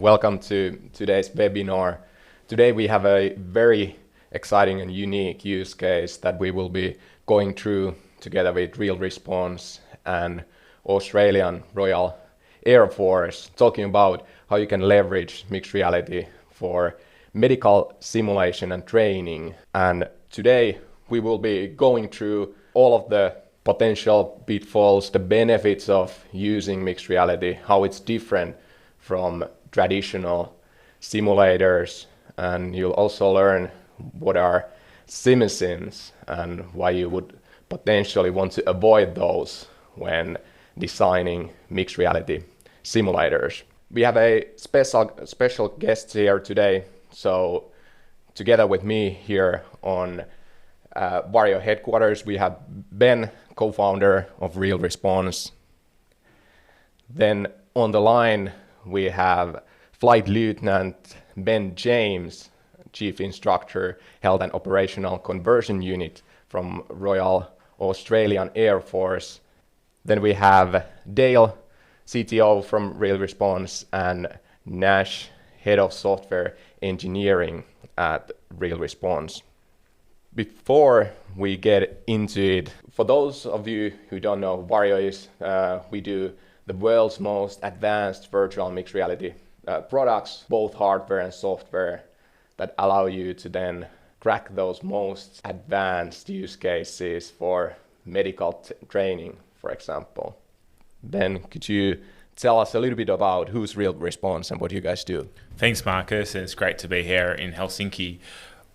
welcome to today's webinar. Today we have a very exciting and unique use case that we will be going through together with Real Response and Australian Royal Air Force, talking about how you can leverage mixed reality for medical simulation and training. And today we will be going through all of the potential pitfalls, the benefits of using mixed reality, how it's different from traditional simulators, and you'll also learn what are simsins and why you would potentially want to avoid those when designing mixed reality simulators. We have a special guest here today. So together with me here on Varjo headquarters, we have Ben, co-founder of Real Response. Then on the line, we have Flight Lieutenant Ben James, Chief Instructor, Health and Operational Conversion Unit from Royal Australian Air Force. Then we have Dale, CTO from Real Response, and Nash, Head of Software Engineering at Real Response. Before we get into it, for those of you who don't know, Varjo is, we do the world's most advanced virtual mixed reality products, both hardware and software, that allow you to then crack those most advanced use cases for medical training, for example. Ben, could you tell us a little bit about who's Real Response and what you guys do? Thanks, Marcus, and it's great to be here in Helsinki.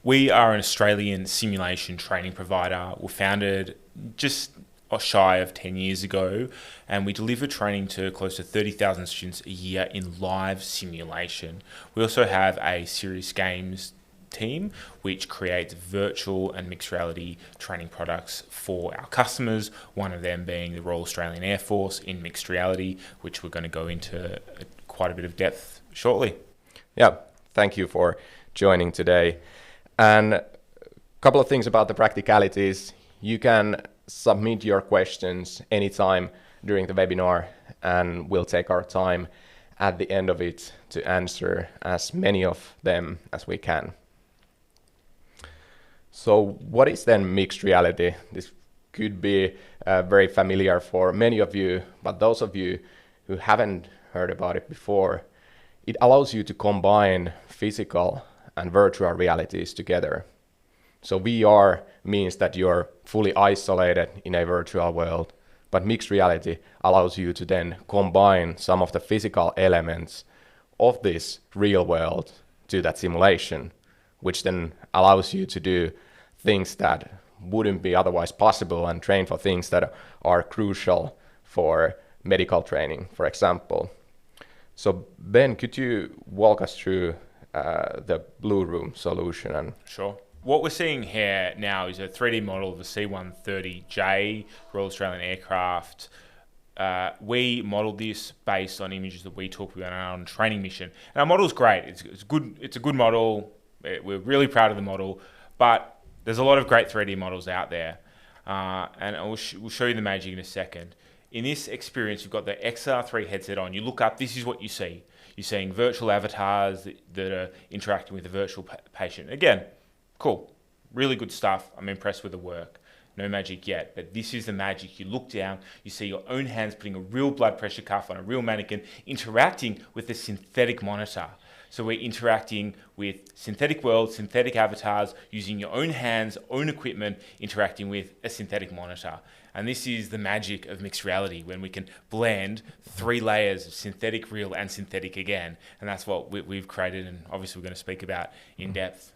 We are an Australian simulation training provider. We were founded just shy of 10 years ago, and we deliver training to close to 30,000 students a year in live simulation. We also have a serious games team which creates virtual and mixed reality training products for our customers, one of them being the Royal Australian Air Force in mixed reality, which we're going to go into quite a bit of depth shortly. Yeah, thank you for joining today. And a couple of things about the practicalities. You can submit your questions anytime during the webinar, and we'll take our time at the end of it to answer as many of them as we can. So what is then mixed reality? This could be very familiar for many of you, but those of you who haven't heard about it before, it allows you to combine physical and virtual realities together. So VR means that you're fully isolated in a virtual world, but mixed reality allows you to then combine some of the physical elements of this real world to that simulation, which then allows you to do things that wouldn't be otherwise possible and train for things that are crucial for medical training, for example. So Ben, could you walk us through the Blue Room solution? Sure. What we're seeing here now is a 3D model of a C-130J Royal Australian aircraft. We modeled this based on images that we took on our training mission. And our model's great. It's good. It's a good model. We're really proud of the model. But there's a lot of great 3D models out there. And we'll show you the magic in a second. In this experience, you've got the XR3 headset on. You look up, this is what you see. You're seeing virtual avatars that are interacting with the virtual patient. Again, cool. Really good stuff. I'm impressed with the work. No magic yet, but this is the magic. You look down, you see your own hands putting a real blood pressure cuff on a real mannequin, interacting with a synthetic monitor. So we're interacting with synthetic worlds, synthetic avatars, using your own hands, own equipment, interacting with a synthetic monitor. And this is the magic of mixed reality, when we can blend 3 layers of synthetic, real, and synthetic again. And that's what we've created, and obviously we're going to speak about in depth.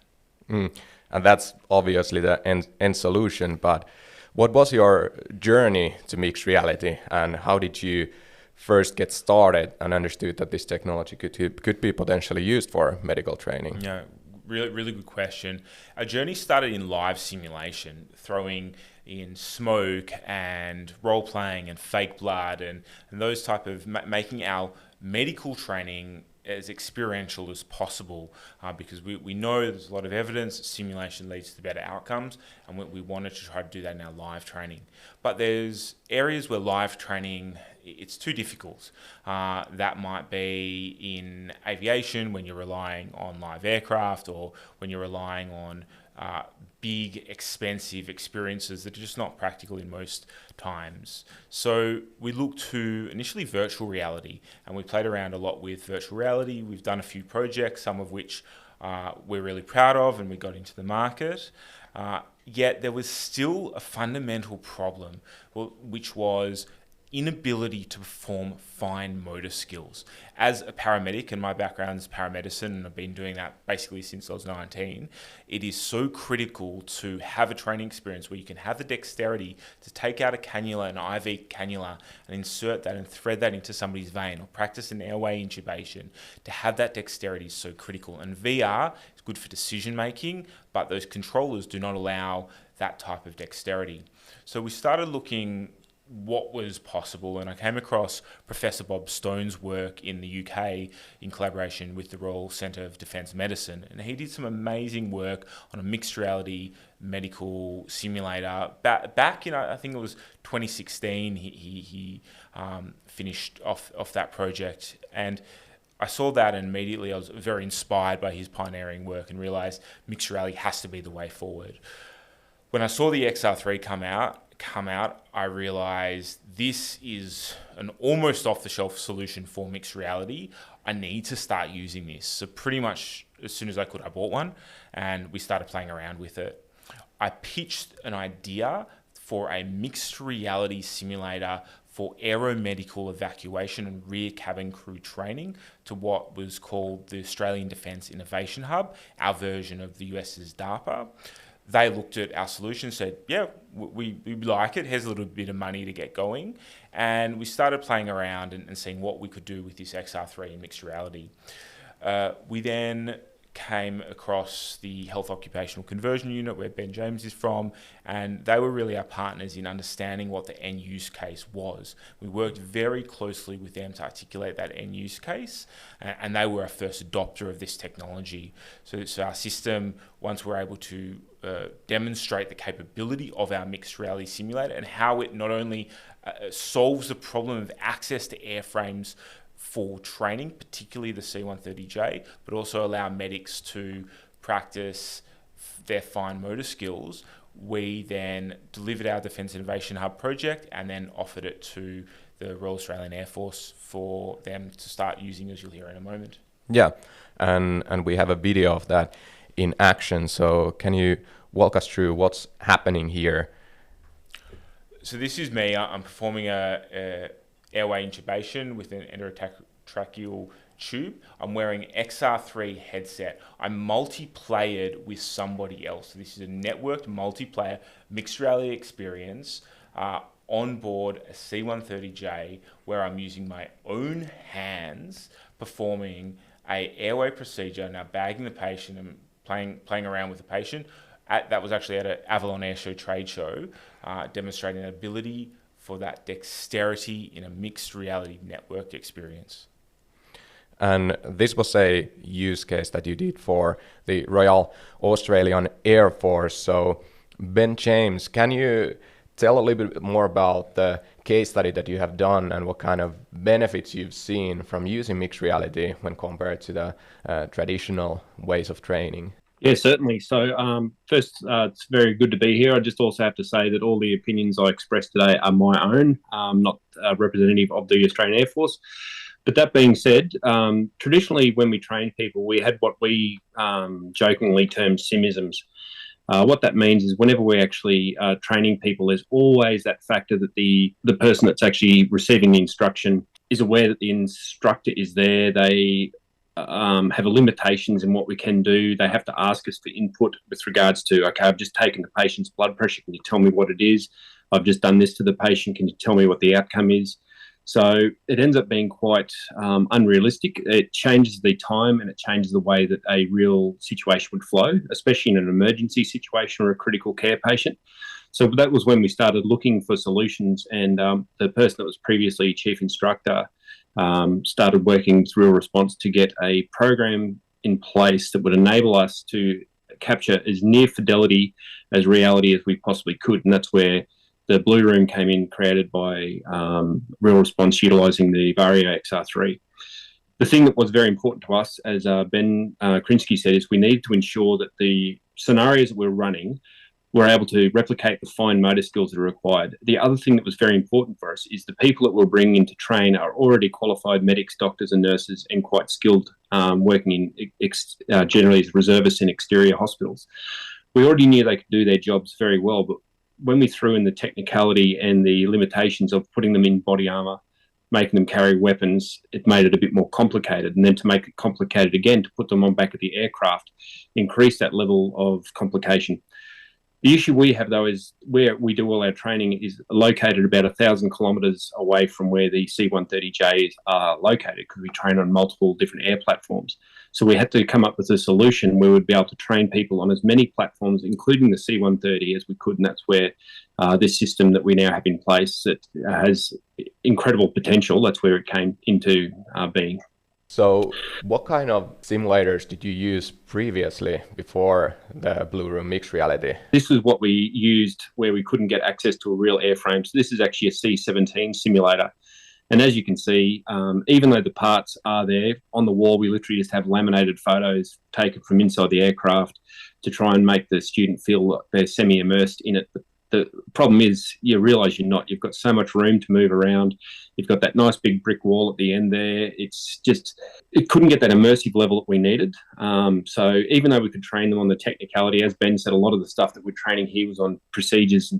And that's obviously the end solution, but what was your journey to mixed reality, and how did you first get started and understood that this technology could be potentially used for medical training? Yeah, really good question. Our journey started in live simulation, throwing in smoke and role-playing and fake blood and those type of making our medical training as experiential as possible, because we know there's a lot of evidence that simulation leads to better outcomes, and we wanted to try to do that in our live training. But there's areas where live training it's too difficult. That might be in aviation when you're relying on live aircraft, or when you're relying on big, expensive experiences that are just not practical in most times. So we looked to initially virtual reality, and we played around a lot with virtual reality. We've done a few projects, some of which we're really proud of, and we got into the market. Yet there was still a fundamental problem, which was inability to perform fine motor skills. As a paramedic, and my background is paramedicine, and I've been doing that basically since I was 19, it is so critical to have a training experience where you can have the dexterity to take out a cannula, an IV cannula, and insert that and thread that into somebody's vein, or practice an airway intubation. To have that dexterity is so critical. And VR is good for decision making, but those controllers do not allow that type of dexterity. So we started looking what was possible, and I came across Professor Bob Stone's work in the UK in collaboration with the Royal Centre of Defence Medicine, and he did some amazing work on a mixed reality medical simulator back in, I think it was 2016. He finished off that project, and I saw that, and immediately I was very inspired by his pioneering work and realised mixed reality has to be the way forward. When I saw the XR3 come out, I realized this is an almost off-the-shelf solution for mixed reality. I need to start using this. So pretty much as soon as I could, I bought one, and we started playing around with it. I pitched an idea for a mixed reality simulator for aeromedical evacuation and rear cabin crew training to what was called the Australian Defence Innovation Hub, our version of the US's DARPA. They looked at our solution, said, yeah, we like it. Here's a little bit of money to get going. And we started playing around and seeing what we could do with this XR3 in mixed reality. We then came across the Health Occupational Conversion Unit, where Ben James is from, and they were really our partners in understanding what the end use case was. We worked very closely with them to articulate that end use case, and they were our first adopter of this technology. So our system, once we're able to demonstrate the capability of our mixed reality simulator and how it not only solves the problem of access to airframes for training, particularly the C-130J, but also allow medics to practice their fine motor skills. We then delivered our Defence Innovation Hub project and then offered it to the Royal Australian Air Force for them to start using, as you'll hear in a moment. Yeah, and we have a video of that in action. So can you walk us through what's happening here? So this is me. I'm performing a airway intubation with an endotracheal tube. I'm wearing XR3 headset. I'm multiplayered with somebody else. So this is a networked multiplayer mixed reality experience on board a C-130J, where I'm using my own hands performing a airway procedure, now bagging the patient and playing around with the patient. That was actually at an Avalon Air Show trade show, demonstrating an ability for that dexterity in a mixed reality networked experience. And this was a use case that you did for the Royal Australian Air Force. So Ben James, can you tell a little bit more about the case study that you have done and what kind of benefits you've seen from using mixed reality when compared to the traditional ways of training? Yeah, certainly. So first, it's very good to be here. I just also have to say that all the opinions I expressed today are my own, not representative of the Australian Air Force. But that being said, traditionally when we train people, we had what we jokingly termed simisms. What that means is whenever we're actually training people, there's always that factor that the person that's actually receiving the instruction is aware that the instructor is there. They have limitations in what we can do. They have to ask us for input with regards to, okay, I've just taken the patient's blood pressure. Can you tell me what it is? I've just done this to the patient. Can you tell me what the outcome is? So it ends up being quite unrealistic. It changes the time and it changes the way that a real situation would flow, especially in an emergency situation or a critical care patient. So that was when we started looking for solutions, and the person that was previously chief instructor started working with Real Response to get a program in place that would enable us to capture as near fidelity as reality as we possibly could. And that's where the Blue Room came in, created by Real Response, utilising the Varjo XR3. The thing that was very important to us, as Ben Krinsky said, is we needed to ensure that the scenarios that we're running were able to replicate the fine motor skills that are required. The other thing that was very important for us is the people that we're bringing in to train are already qualified medics, doctors and nurses, and quite skilled, working in generally as reservists in exterior hospitals. We already knew they could do their jobs very well, but when we threw in the technicality and the limitations of putting them in body armour, making them carry weapons, it made it a bit more complicated. And then to make it complicated again, to put them on back of the aircraft, increase that level of complication. The issue we have, though, is where we do all our training is located about 1,000 kilometres away from where the C-130Js are located, because we train on multiple different air platforms. So we had to come up with a solution where we'd be able to train people on as many platforms, including the C-130, as we could, and that's where this system that we now have in place that has incredible potential, that's where it came into being. So what kind of simulators did you use previously before the Blue Room mixed reality? This was what we used where we couldn't get access to a real airframe. So this is actually a C-17 simulator. And as you can see, even though the parts are there on the wall, we literally just have laminated photos taken from inside the aircraft to try and make the student feel like they're semi-immersed in it. The problem is you realise you're not. You've got so much room to move around. You've got that nice big brick wall at the end there. It's just, it couldn't get that immersive level that we needed. So even though we could train them on the technicality, as Ben said, a lot of the stuff that we're training here was on procedures,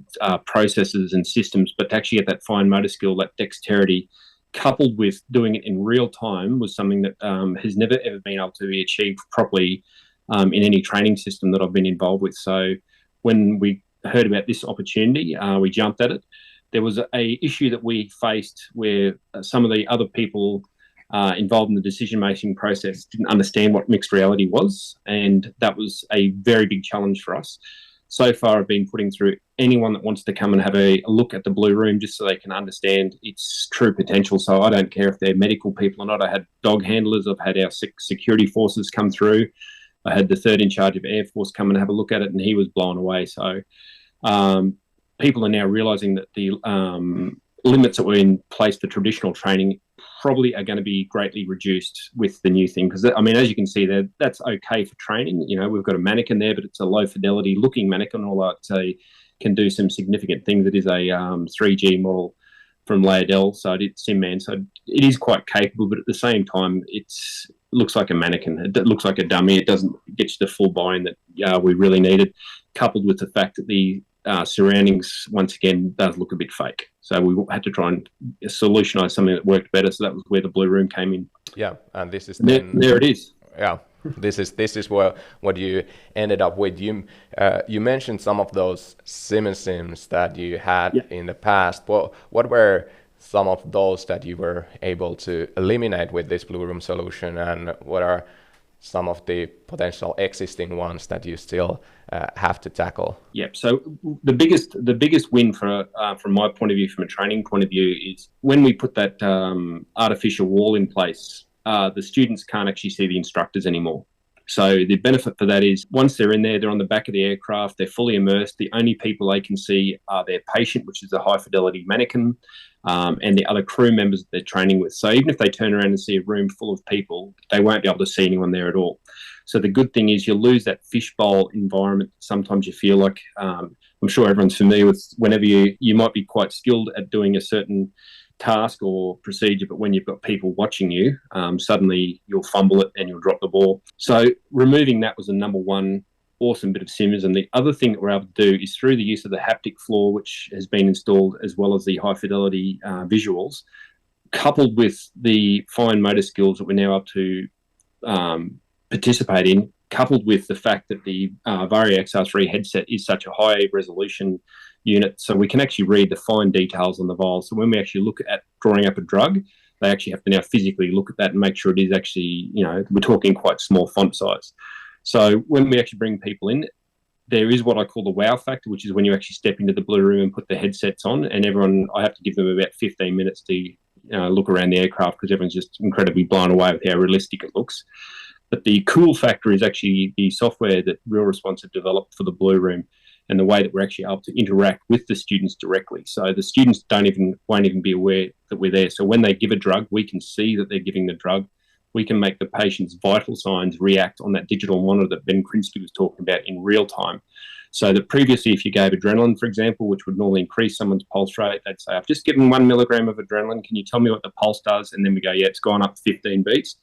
processes and systems, but to actually get that fine motor skill, that dexterity, coupled with doing it in real time, was something that has never ever been able to be achieved properly in any training system that I've been involved with. So when we heard about this opportunity, we jumped at it. There was a issue that we faced where some of the other people involved in the decision-making process didn't understand what mixed reality was, and that was a very big challenge for us. So far, I've been putting through anyone that wants to come and have a look at the Blue Room just so they can understand its true potential. So I don't care if they're medical people or not. I had dog handlers, I've had our security forces come through. I had the third in charge of Air Force come and have a look at it, and he was blown away. So people are now realising that the limits that were in place for traditional training probably are going to be greatly reduced with the new thing. Because, I mean, as you can see there, that's okay for training. You know, we've got a mannequin there, but it's a low-fidelity looking mannequin, although it can do some significant things. It is a 3G model from Laerdal, so it's SimMan. So it is quite capable, but at the same time, it looks like a mannequin. It looks like a dummy. It doesn't get you the full buy-in that we really needed, coupled with the fact that the surroundings, once again, does look a bit fake. So we had to try and solutionise something that worked better. So that was where the Blue Room came in. Yeah, and this is there it is. Yeah, this is what you ended up with. You mentioned some of those sims that you had in the past. What were some of those that you were able to eliminate with this Blue Room solution, and what are some of the potential existing ones that you still have to tackle? Yeah, so the biggest win from my point of view, from a training point of view, is when we put that artificial wall in place, the students can't actually see the instructors anymore. So the benefit for that is once they're in there, they're on the back of the aircraft, they're fully immersed. The only people they can see are their patient, which is a high fidelity mannequin, and the other crew members that they're training with. So even if they turn around and see a room full of people, they won't be able to see anyone there at all. So the good thing is you lose that fishbowl environment. Sometimes you feel like, I'm sure everyone's familiar with whenever you might be quite skilled at doing a certain task or procedure, but when you've got people watching you, suddenly you'll fumble it and you'll drop the ball. So removing that was the number one awesome bit of sims. And the other thing that we're able to do is through the use of the haptic floor, which has been installed, as well as the high fidelity visuals, coupled with the fine motor skills that we're now able to participate in, coupled with the fact that the Varjo XR3 headset is such a high resolution unit, so we can actually read the fine details on the vial. So when we actually look at drawing up a drug, they actually have to now physically look at that and make sure it is actually, you know, we're talking quite small font size. So when we actually bring people in, there is what I call the wow factor, which is when you actually step into the Blue Room and put the headsets on, and everyone, I have to give them about 15 minutes to look around the aircraft, because everyone's just incredibly blown away with how realistic it looks. But the cool factor is actually the software that Real Response have developed for the Blue Room. and the way that we're actually able to interact with the students directly. So the students won't even be aware that we're there. So when they give a drug, we can see that they're giving the drug. We can make the patient's vital signs react on that digital monitor that Ben Krinsky was talking about in real time. So that previously, if you gave adrenaline, for example, which would normally increase someone's pulse rate, they'd say, I've just given 1 milligram of adrenaline. Can you tell me what the pulse does? And then we go, yeah, it's gone up 15 beats.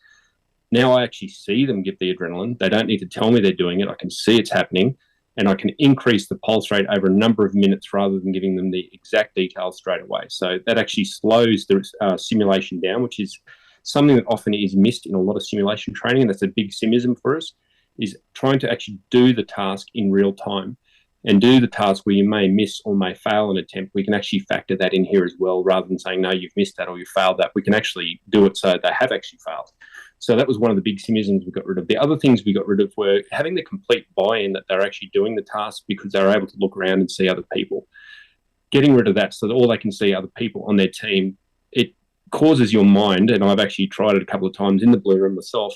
Now I actually see them give the adrenaline. They don't need to tell me they're doing it. I can see it's happening, and I can increase the pulse rate over a number of minutes rather than giving them the exact details straight away. So that actually slows the simulation down, which is something that often is missed in a lot of simulation training, and that's a big simism for us, is trying to actually do the task in real time and do the task where you may miss or may fail an attempt. We can actually factor that in here as well, rather than saying, no, you've missed that or you failed that. We can actually do it so they have actually failed. So that was one of the big simisms we got rid of. The other things we got rid of were having the complete buy-in that they're actually doing the task because they're able to look around and see other people. Getting rid of that so that all they can see other people on their team, it causes your mind, and I've actually tried it a couple of times in the blue room myself,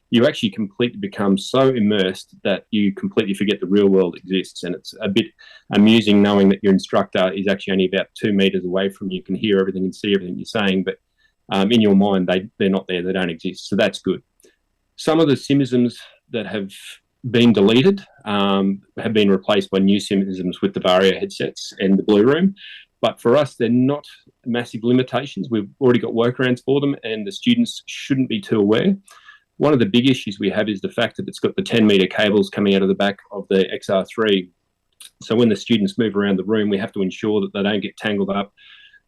you actually completely become so immersed that you completely forget the real world exists. And it's a bit amusing knowing that your instructor is actually only about 2 meters away from you, can hear everything and see everything you're saying, but in your mind, they're not there, they don't exist. So that's good. Some of the simisms that have been deleted have been replaced by new simisms with the Varjo headsets and the blue room. But for us, they're not massive limitations. We've already got workarounds for them, and the students shouldn't be too aware. One of the big issues we have is the fact that it's got the 10-meter cables coming out of the back of the XR3. So when the students move around the room, we have to ensure that they don't get tangled up.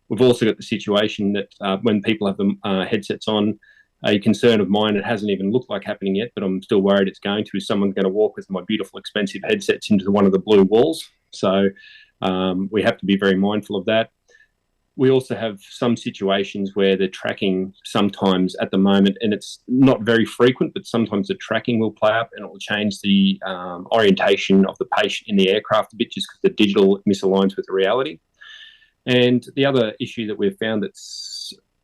We've also got the situation that when people have the headsets on, a concern of mine, it hasn't even looked like happening yet, but I'm still worried it's going to, is someone's going to walk with my beautiful, expensive headsets into one of the blue walls. So we have to be very mindful of that. We also have some situations where the tracking sometimes at the moment, and it's not very frequent, but sometimes the tracking will play up and it will change the orientation of the patient in the aircraft a bit just because the digital misaligns with the reality. And the other issue that we've found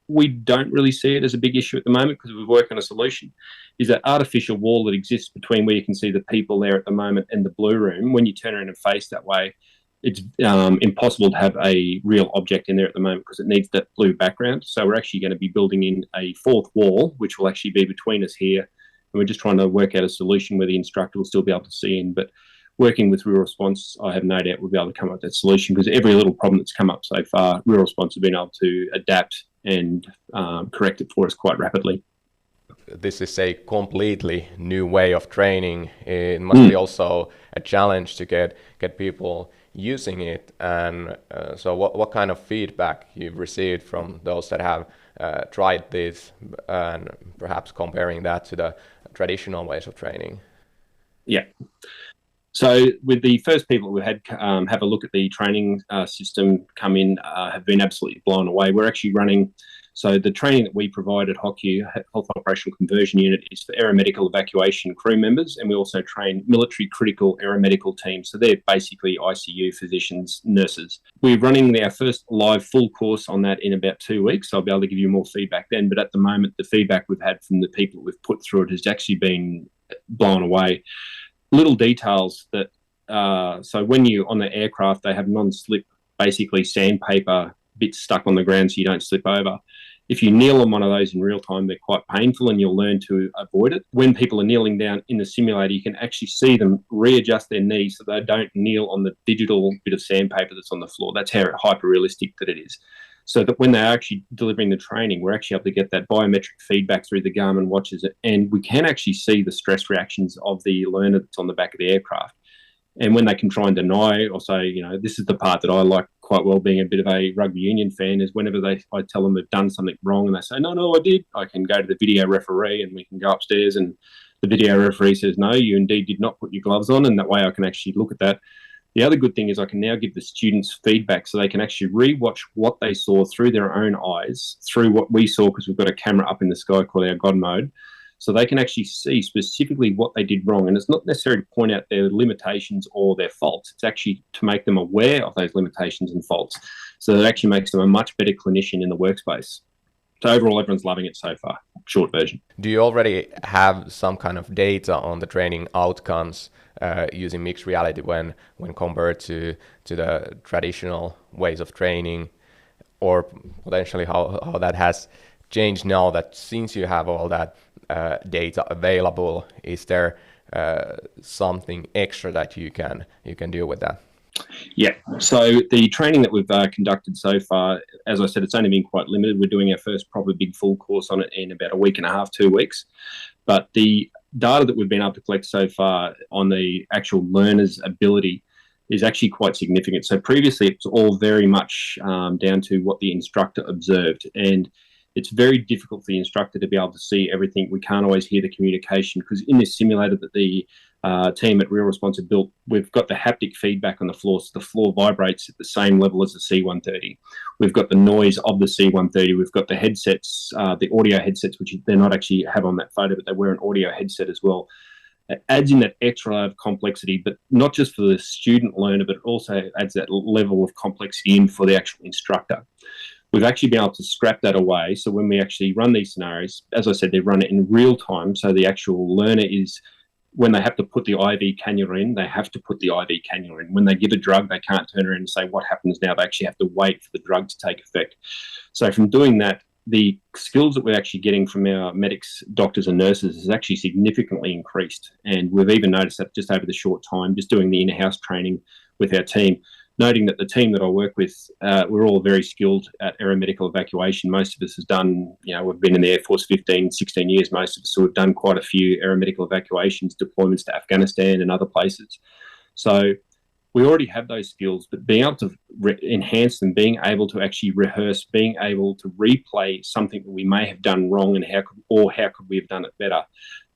we don't really see it as a big issue at the moment because we've worked on a solution, is that artificial wall that exists between where you can see the people there at the moment and the blue room. When you turn around and face that way, it's impossible to have a real object in there at the moment because it needs that blue background. So we're actually going to be building in a fourth wall, which will actually be between us here. And we're just trying to work out a solution where the instructor will still be able to see in. But working with Real Response, I have no doubt we'll be able to come up with that solution because every little problem that's come up so far, Real Response has been able to adapt and correct it for us quite rapidly. This is a completely new way of training. It must be also a challenge to get people using it. And so what kind of feedback you've received from those that have tried this, and perhaps comparing that to the traditional ways of training? Yeah. So with the first people we had have a look at the training system come in, have been absolutely blown away. We're actually running, so the training that we provide at HOCU, Health Operational Conversion Unit, is for aeromedical evacuation crew members, and we also train military critical aeromedical teams. So they're basically ICU physicians, nurses. We're running our first live full course on that in about 2 weeks, so I'll be able to give you more feedback then. But at the moment, the feedback we've had from the people that we've put through it has actually been blown away. Little details that, so when you're on the aircraft, they have non-slip, basically sandpaper bits stuck on the ground so you don't slip over. If you kneel on one of those in real time, they're quite painful and you'll learn to avoid it. When people are kneeling down in the simulator, you can actually see them readjust their knees so they don't kneel on the digital bit of sandpaper that's on the floor. That's how hyper-realistic that it is. So that when they're actually delivering the training, we're actually able to get that biometric feedback through the Garmin watches, and we can actually see the stress reactions of the learner that's on the back of the aircraft. And when they can try and deny or say, you know, this is the part that I like quite well, being a bit of a rugby union fan, is whenever I tell them they've done something wrong and they say, no, I did, I can go to the video referee and we can go upstairs and the video referee says, no, you indeed did not put your gloves on, and that way I can actually look at that. The other good thing is I can now give the students feedback so they can actually re-watch what they saw through their own eyes, through what we saw, because we've got a camera up in the sky called our God mode. So they can actually see specifically what they did wrong. And it's not necessarily to point out their limitations or their faults. It's actually to make them aware of those limitations and faults. So that actually makes them a much better clinician in the workspace. So overall, everyone's loving it so far, short version. Do you already have some kind of data on the training outcomes using mixed reality when compared to the traditional ways of training, or potentially how that has changed now that since you have all that data available? Is there something extra that you can do with that? Yeah, so the training that we've conducted so far, as I said, it's only been quite limited. We're doing our first proper big full course on it in about a week and a half, 2 weeks. But the data that we've been able to collect so far on the actual learner's ability is actually quite significant. So previously it was all very much down to what the instructor observed, and it's very difficult for the instructor to be able to see everything. We can't always hear the communication because in this simulator that the team at Real Response have built, we've got the haptic feedback on the floor, so the floor vibrates at the same level as the C-130. We've got the noise of the C-130. We've got the headsets, the audio headsets, which they're not actually have on that photo, but they wear an audio headset as well. It adds in that extra layer of complexity, but not just for the student learner, but it also adds that level of complexity in for the actual instructor. We've actually been able to scrap that away. So when we actually run these scenarios, as I said, they run it in real time. So the actual learner is, when they have to put the IV cannula in, they have to put the IV cannula in. When they give a drug, they can't turn around and say, what happens now? They actually have to wait for the drug to take effect. So from doing that, the skills that we're actually getting from our medics, doctors and nurses has actually significantly increased. And we've even noticed that just over the short time, just doing the in-house training with our team, noting that the team that I work with, we're all very skilled at aeromedical evacuation. Most of us has done, we've been in the Air Force 15, 16 years, most of us, so we've done quite a few aeromedical evacuations, deployments to Afghanistan and other places. So we already have those skills, but being able to enhance them, being able to actually rehearse, being able to replay something that we may have done wrong and how could we have done it better,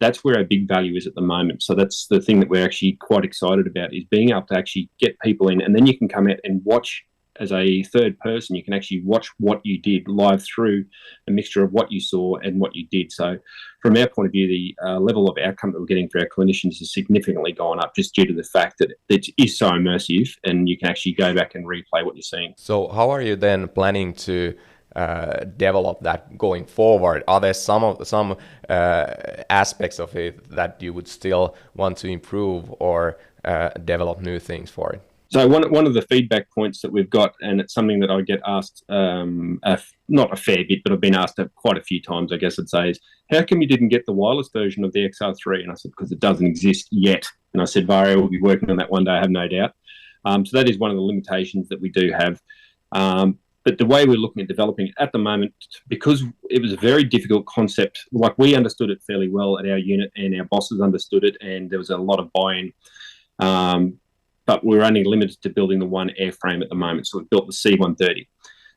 that's where our big value is at the moment. So that's the thing that we're actually quite excited about, is being able to actually get people in, and then you can come out and watch as a third person. You can actually watch what you did live through a mixture of what you saw and what you did. So from our point of view, the level of outcome that we're getting for our clinicians has significantly gone up, just due to the fact that it is so immersive and you can actually go back and replay what you're seeing. So how are you then planning to develop that going forward? Are there some aspects of it that you would still want to improve or develop new things for it? So one of the feedback points that we've got, and it's something that I get asked, not a fair bit, but I've been asked quite a few times, I guess I'd say, is how come you didn't get the wireless version of the XR3? And I said, because it doesn't exist yet. And I said, Varjo will be working on that one day, I have no doubt. So that is one of the limitations that we do have. But the way we're looking at developing it at the moment, because it was a very difficult concept, like we understood it fairly well at our unit and our bosses understood it, and there was a lot of buy-in. But we're only limited to building the one airframe at the moment. So we've built the C-130.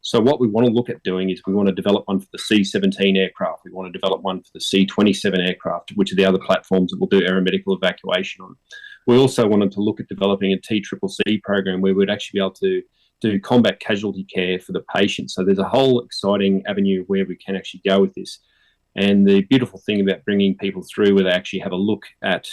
So what we want to look at doing is we want to develop one for the C-17 aircraft. We want to develop one for the C-27 aircraft, which are the other platforms that we'll do aeromedical evacuation on. We also wanted to look at developing a TCCC program where we'd actually be able to do combat casualty care for the patient. So there's a whole exciting avenue where we can actually go with this. And the beautiful thing about bringing people through where they actually have a look at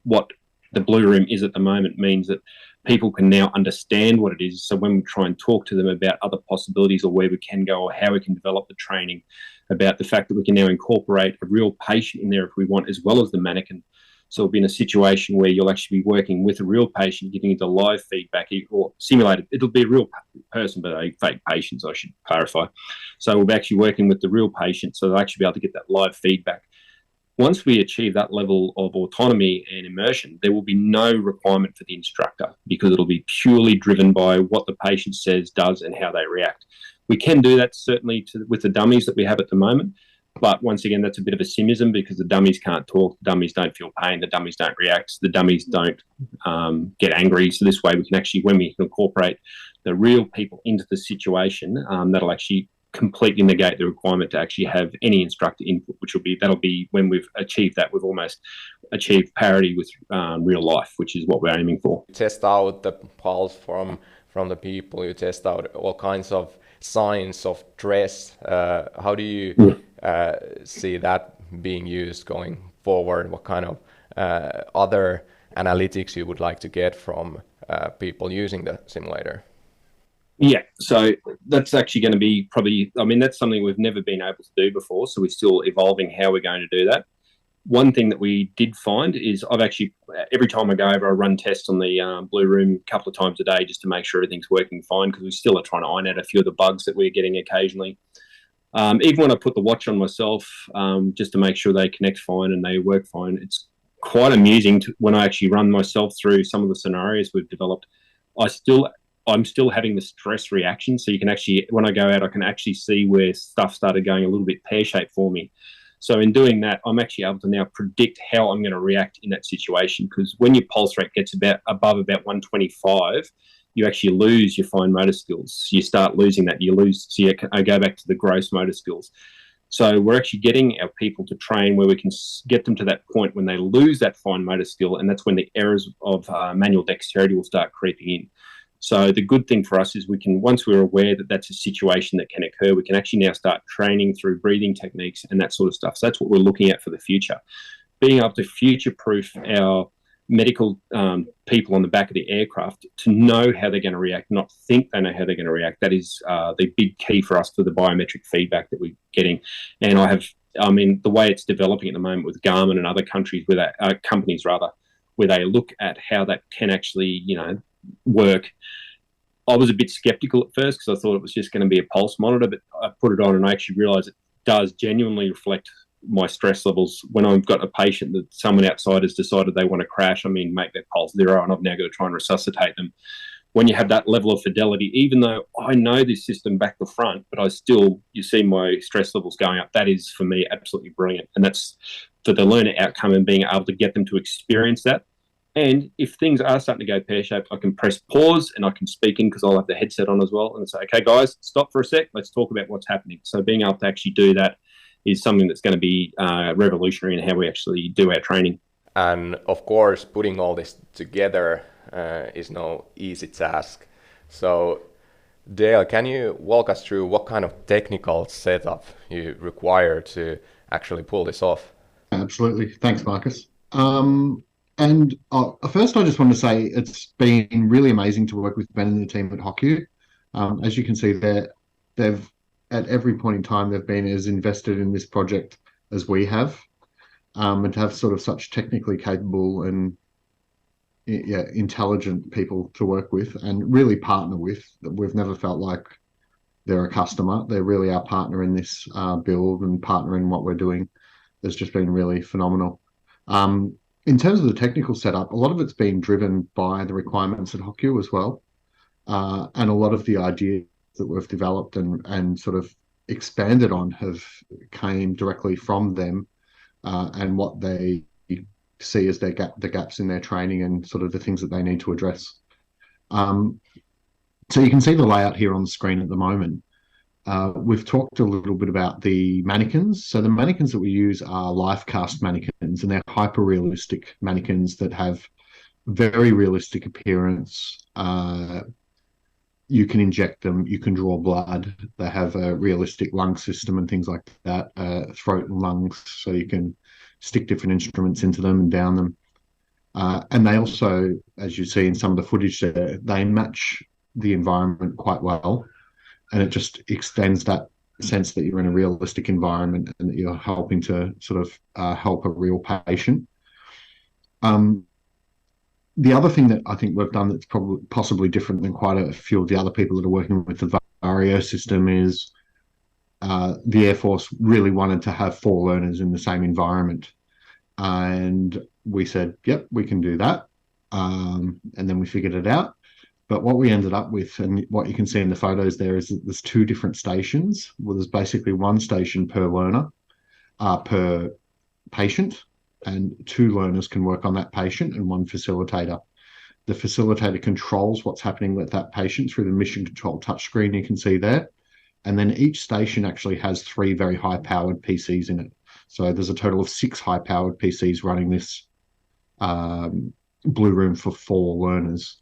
what the blue room is at the moment means that people can now understand what it is. So when we try and talk to them about other possibilities or where we can go or how we can develop the training, about the fact that we can now incorporate a real patient in there if we want, as well as the mannequin. So we'll be in a situation where you'll actually be working with a real patient, giving the live feedback or simulated. It'll be a real person, but a fake patient, I should clarify. So we'll be actually working with the real patient, so they'll actually be able to get that live feedback. Once we achieve that level of autonomy and immersion, there will be no requirement for the instructor, because it'll be purely driven by what the patient says, does, and how they react. We can do that certainly with the dummies that we have at the moment, but once again, that's a bit of a simism, because the dummies can't talk, the dummies don't feel pain, the dummies don't react, the dummies don't get angry. So this way we can actually, when we can incorporate the real people into the situation, that'll actually completely negate the requirement to actually have any instructor input, that'll be when we've achieved that, we've almost achieved parity with real life, which is what we're aiming for. You test out the pulse from the people, you test out all kinds of signs of stress. How do you see that being used going forward? What kind of other analytics you would like to get from people using the simulator? Yeah, so that's actually going to be probably, that's something we've never been able to do before, so we're still evolving how we're going to do that. one thing that we did find is I've actually, every time I go over, I run tests on the Blue Room a couple of times a day just to make sure everything's working fine, because we still are trying to iron out a few of the bugs that we're getting occasionally. Even when I put the watch on myself, just to make sure they connect fine and they work fine, it's quite amusing when I actually run myself through some of the scenarios we've developed. I'm still having the stress reaction. So you can actually, when I go out, I can actually see where stuff started going a little bit pear-shaped for me. So in doing that, I'm actually able to now predict how I'm going to react in that situation. Because when your pulse rate gets above about 125, you actually lose your fine motor skills. You start losing that. I go back to the gross motor skills. So we're actually getting our people to train where we can get them to that point when they lose that fine motor skill, and that's when the errors of manual dexterity will start creeping in. So the good thing for us is once we're aware that that's a situation that can occur, we can actually now start training through breathing techniques and that sort of stuff. So that's what we're looking at for the future. Being able to future-proof our medical people on the back of the aircraft to know how they're going to react, not think they know how they're going to react. That is the big key for us for the biometric feedback that we're getting. And the way it's developing at the moment with Garmin and other companies where they look at how that can actually, work. I was a bit skeptical at first because I thought it was just going to be a pulse monitor, but I put it on and I actually realised it does genuinely reflect my stress levels. When I've got a patient that someone outside has decided they want to crash, make their pulse zero, and I've now got to try and resuscitate them. When you have that level of fidelity, even though I know this system back to front, but you see my stress levels going up, that is for me absolutely brilliant. And that's for the learner outcome and being able to get them to experience that. And if things are starting to go pear-shaped, I can press pause and I can speak in because I'll have the headset on as well and say, okay, guys, stop for a sec. Let's talk about what's happening. So being able to actually do that is something that's going to be revolutionary in how we actually do our training. And of course, putting all this together is no easy task. So Dale, can you walk us through what kind of technical setup you require to actually pull this off? Absolutely. Thanks, Marcus. First, I just want to say it's been really amazing to work with Ben and the team at HOCU. As you can see there, they've at every point in time they've been as invested in this project as we have, and to have sort of such technically capable and intelligent people to work with and really partner with. We've never felt like they're a customer. They're really our partner in this build and partner in what we're doing. It's just been really phenomenal. In terms of the technical setup, a lot of it's been driven by the requirements at HOCU as well. And a lot of the ideas that we've developed and sort of expanded on came directly from them and what they see as the gaps in their training and sort of the things that they need to address. So you can see the layout here on the screen at the moment. We've talked a little bit about the mannequins. So the mannequins that we use are life cast mannequins, and they're hyper-realistic mannequins that have very realistic appearance. You can inject them, you can draw blood. They have a realistic lung system and things like that, throat and lungs, so you can stick different instruments into them and down them. And they also, as you see in some of the footage there, they match the environment quite well. And it just extends that sense that you're in a realistic environment and that you're helping to sort of help a real patient. The other thing that I think we've done that's probably possibly different than quite a few of the other people that are working with the Varjo system is the Air Force really wanted to have 4 learners in the same environment. And we said, yep, we can do that. And then we figured it out. But what we ended up with, and what you can see in the photos there, is that there's 2 different stations. Well, there's basically 1 station per learner, per patient, and 2 learners can work on that patient and 1 facilitator. The facilitator controls what's happening with that patient through the mission control touchscreen you can see there. And then each station actually has 3 very high-powered PCs in it. So there's a total of 6 high-powered PCs running this Blue Room for 4 learners.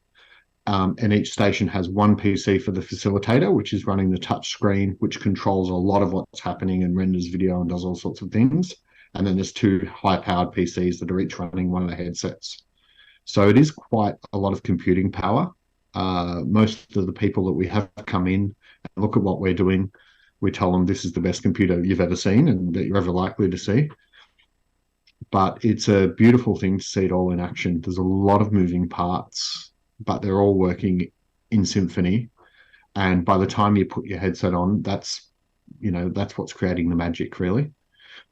And each station has 1 PC for the facilitator, which is running the touch screen, which controls a lot of what's happening and renders video and does all sorts of things. And then there's 2 high-powered PCs that are each running one of the headsets. So it is quite a lot of computing power. Most of the people that we have come in and look at what we're doing, we tell them this is the best computer you've ever seen and that you're ever likely to see. but it's a beautiful thing to see it all in action. There's a lot of moving parts, but they're all working in symphony. And by the time you put your headset on, that's what's creating the magic, really.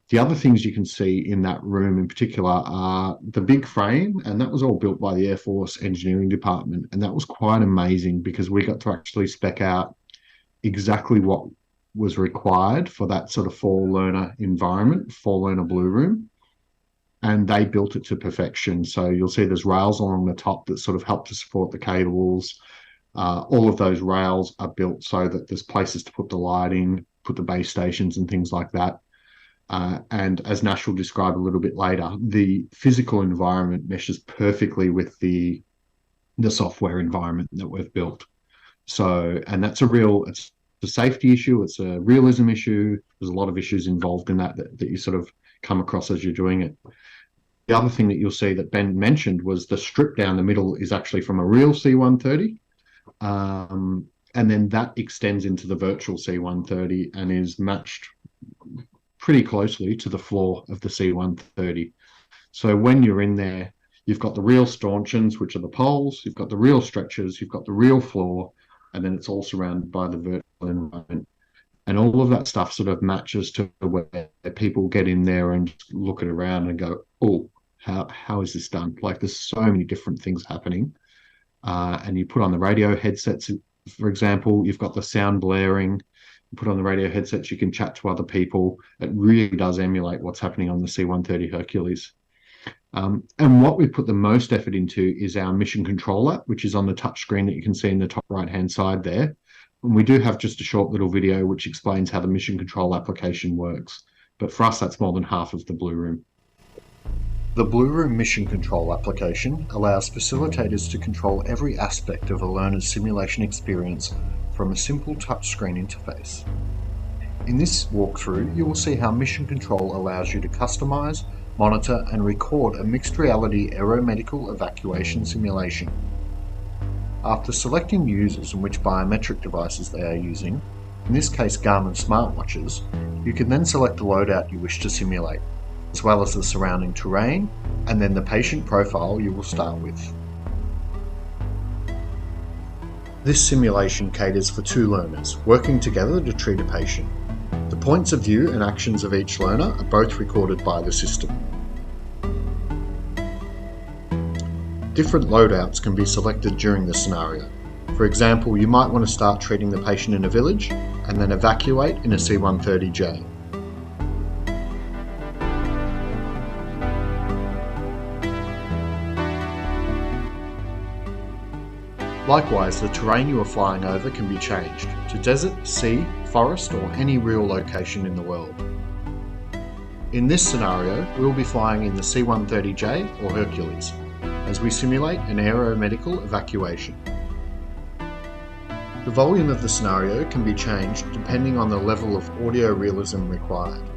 The other things you can see in that room in particular are the big frame, and that was all built by the Air Force Engineering Department. And that was quite amazing because we got to actually spec out exactly what was required for that sort of four-learner environment, four-learner blue room. And they built it to perfection. So you'll see there's rails along the top that sort of help to support the cables. All of those rails are built so that there's places to put the lighting, put the base stations and things like that. And as Nash will describe a little bit later, the physical environment meshes perfectly with the software environment that we've built. So, and that's it's a safety issue, it's a realism issue. There's a lot of issues involved in that you sort of come across as you're doing it. The other thing that you'll see that Ben mentioned was the strip down the middle is actually from a real C-130. And then that extends into the virtual C-130 and is matched pretty closely to the floor of the C-130. So when you're in there, you've got the real stanchions, which are the poles, you've got the real stretchers, you've got the real floor, and then it's all surrounded by the virtual environment. And all of that stuff sort of matches to where people get in there and look it around and go, oh, how is this done? Like there's so many different things happening. And you put on the radio headsets, for example, you've got the sound blaring. You put on the radio headsets, you can chat to other people. It really does emulate what's happening on the C-130 Hercules. And what we put the most effort into is our mission control app, which is on the touch screen that you can see in the top right-hand side there. And we do have just a short little video which explains how the mission control application works. But for us, that's more than half of the Blue Room. The Blue Room Mission Control application allows facilitators to control every aspect of a learner's simulation experience from a simple touchscreen interface. In this walkthrough, you will see how Mission Control allows you to customize, monitor and record a mixed reality aeromedical evacuation simulation. After selecting users and which biometric devices they are using, in this case Garmin smartwatches, you can then select the loadout you wish to simulate, as well as the surrounding terrain, and then the patient profile you will start with. This simulation caters for two learners, working together to treat a patient. The points of view and actions of each learner are both recorded by the system. Different loadouts can be selected during the scenario. For example, you might want to start treating the patient in a village and then evacuate in a C-130J. Likewise, the terrain you are flying over can be changed to desert, sea, forest or any real location in the world. In this scenario, we will be flying in the C-130J or Hercules, as we simulate an aeromedical evacuation. The volume of the scenario can be changed depending on the level of audio realism required.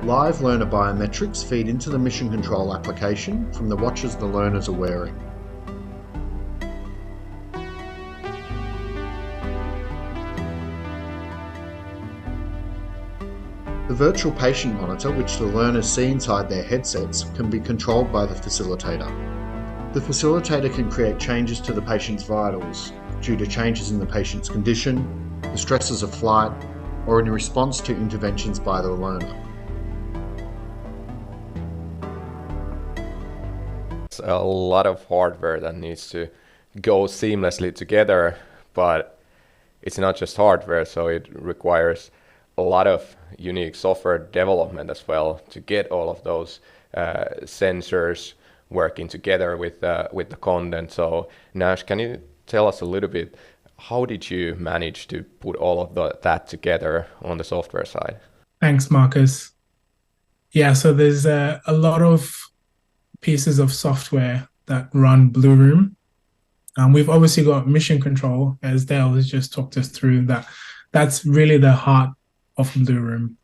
Live learner biometrics feed into the mission control application from the watches the learners are wearing. The virtual patient monitor, which the learners see inside their headsets, can be controlled by the facilitator. The facilitator can create changes to the patient's vitals due to changes in the patient's condition, the stresses of flight, or in response to interventions by the learner. It's a lot of hardware that needs to go seamlessly together, but it's not just hardware, so it requires a lot of unique software development as well to get all of those sensors working together with the content. So Nash, can you tell us a little bit, how did you manage to put all of that together on the software side? Thanks, Marcus. Yeah, so there's a lot of pieces of software that run Blue Room. We've obviously got mission control, as Dale has just talked us through. That's really the heart of Blue Room.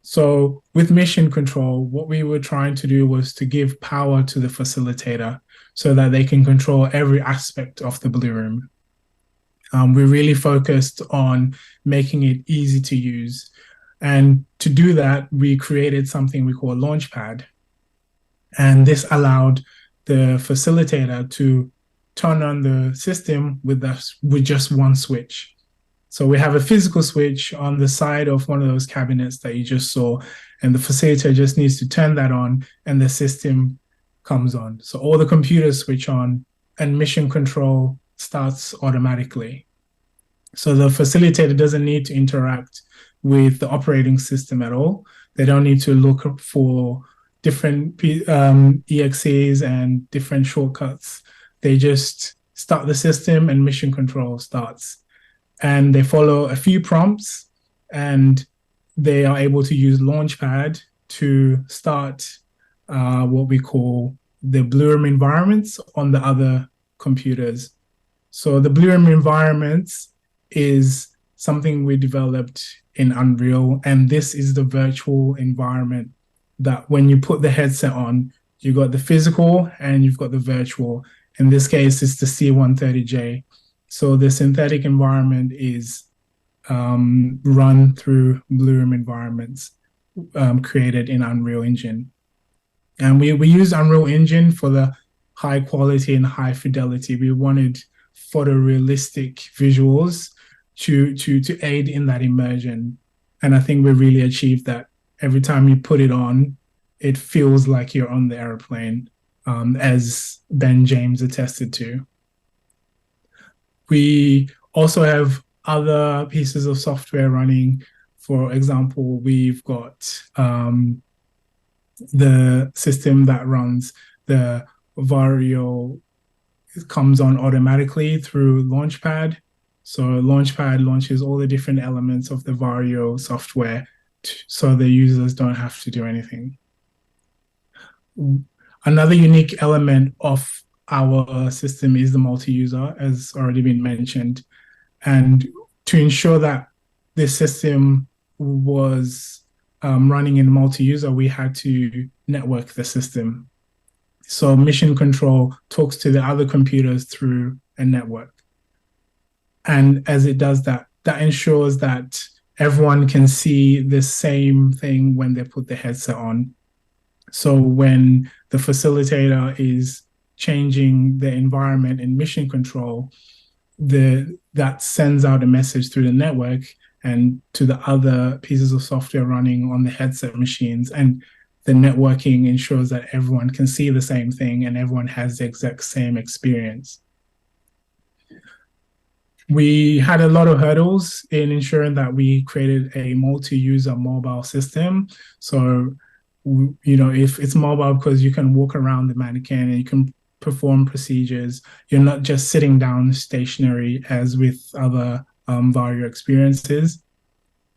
So with mission control, what we were trying to do was to give power to the facilitator so that they can control every aspect of the Blue Room. We really focused on making it easy to use. And to do that, we created something we call Launchpad. And this allowed the facilitator to turn on the system with just one switch. So we have a physical switch on the side of one of those cabinets that you just saw, and the facilitator just needs to turn that on and the system comes on. So all the computers switch on and mission control starts automatically. So the facilitator doesn't need to interact with the operating system at all. They don't need to look for different EXEs and different shortcuts. They just start the system and mission control starts. And they follow a few prompts and they are able to use Launchpad to start what we call the Blue Room environments on the other computers. So the Blue Room environments is something we developed in Unreal, and this is the virtual environment that when you put the headset on, you got the physical and you've got the virtual. In this case, it's the C130J. So the synthetic environment is run through Blue Room environments created in Unreal Engine. And we use Unreal Engine for the high quality and high fidelity. We wanted photorealistic visuals to aid in that immersion. And I think we really achieved that. Every time you put it on, it feels like you're on the airplane, as Ben James attested to. We also have other pieces of software running. For example, we've got the system that runs the Varjo. It comes on automatically through Launchpad. So Launchpad launches all the different elements of the Varjo software so the users don't have to do anything. Another unique element of our system is the multi-user, as already been mentioned. And to ensure that this system was running in multi-user, we had to network the system. So mission control talks to the other computers through a network. And as it does that, that ensures that everyone can see the same thing when they put the headset on. So when the facilitator is changing the environment in mission control, that sends out a message through the network and to the other pieces of software running on the headset machines. And the networking ensures that everyone can see the same thing and everyone has the exact same experience. We had a lot of hurdles in ensuring that we created a multi-user mobile system. So, you know, if it's mobile because you can walk around the mannequin and you can perform procedures, you're not just sitting down stationary as with other Varjo experiences.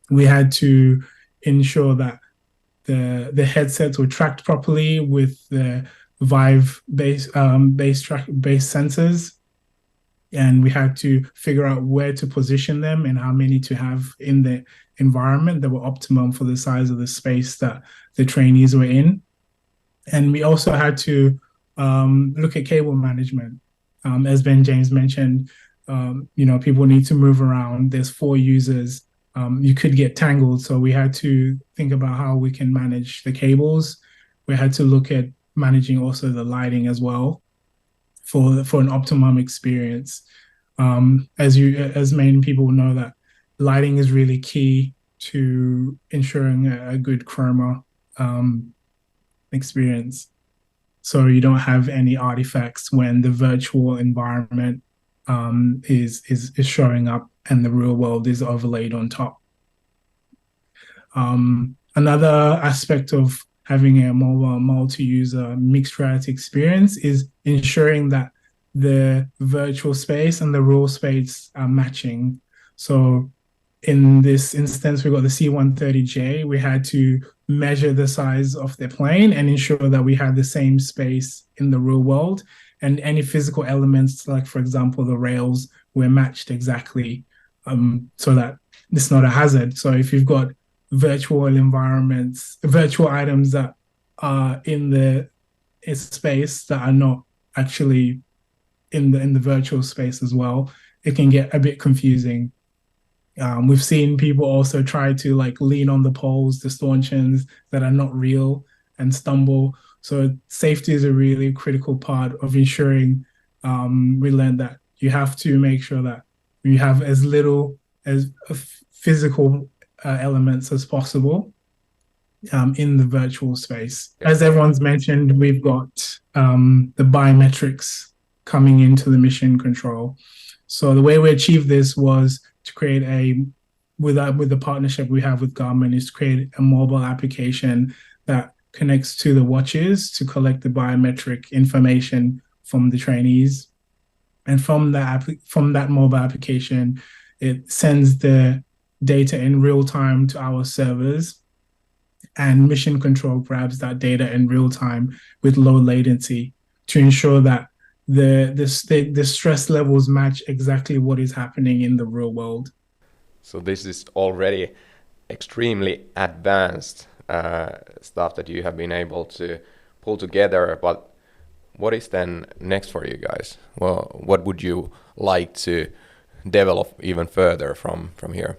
We had to ensure that the headsets were tracked properly with the Vive base sensors. And we had to figure out where to position them and how many to have in the environment that were optimum for the size of the space that the trainees were in. And we also had to look at cable management. As Ben James mentioned, you know, people need to move around. There's 4 users. You could get tangled. So we had to think about how we can manage the cables. We had to look at managing also the lighting as well for an optimum experience. As many people know, that lighting is really key to ensuring a good chroma experience. So you don't have any artifacts when the virtual environment is showing up and the real world is overlaid on top. Another aspect of having a mobile multi-user mixed reality experience is ensuring that the virtual space and the real space are matching. So in this instance, we got the C130J. We had to measure the size of the plane and ensure that we had the same space in the real world. And any physical elements, like, for example, the rails, were matched exactly so that it's not a hazard. So if you've got virtual environments, virtual items that are in the space that are not actually in the virtual space as well, it can get a bit confusing. We've seen people also try to like lean on the poles, the stanchions that are not real and stumble. So safety is a really critical part of ensuring we learned that you have to make sure that you have as little as physical elements as possible in the virtual space. As everyone's mentioned, we've got the biometrics coming into the mission control. So the way we achieved this was to create with the partnership we have with government, is to create a mobile application that connects to the watches to collect the biometric information from the trainees. And from that mobile application, it sends the data in real time to our servers, and mission control grabs that data in real time with low latency to ensure that the stress levels match exactly what is happening in the real world. So this is already extremely advanced stuff that you have been able to pull together, but what is then next for you guys? Well, what would you like to develop even further from here?